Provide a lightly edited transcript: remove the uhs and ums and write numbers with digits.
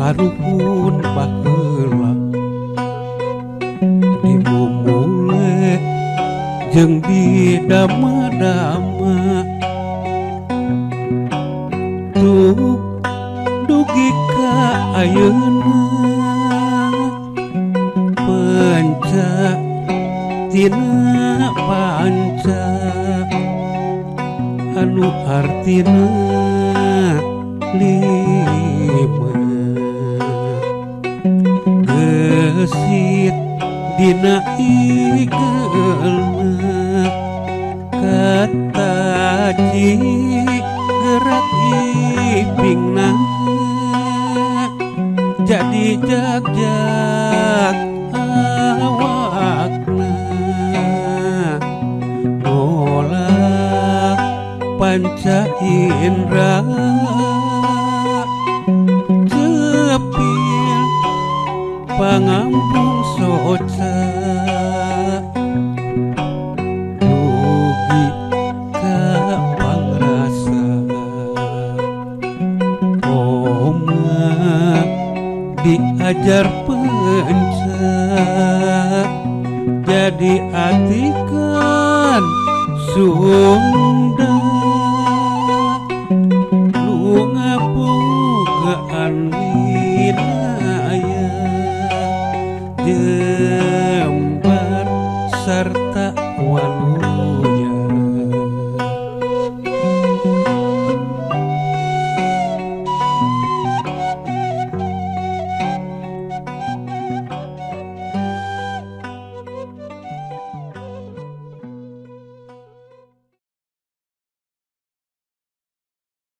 Harupun baheula dimumule jeung didama-dama tuh dugi ka ayeuna panca tina panca anu artina lima gesit dina igelna kata gerak ipingna jadi jag-jag awakna nolak panca indra cepil pangampung soca dugi ka pangrasa oma diajar penca jadi atikan Sunda lu ngabogaan wilayah Jember sarta Walu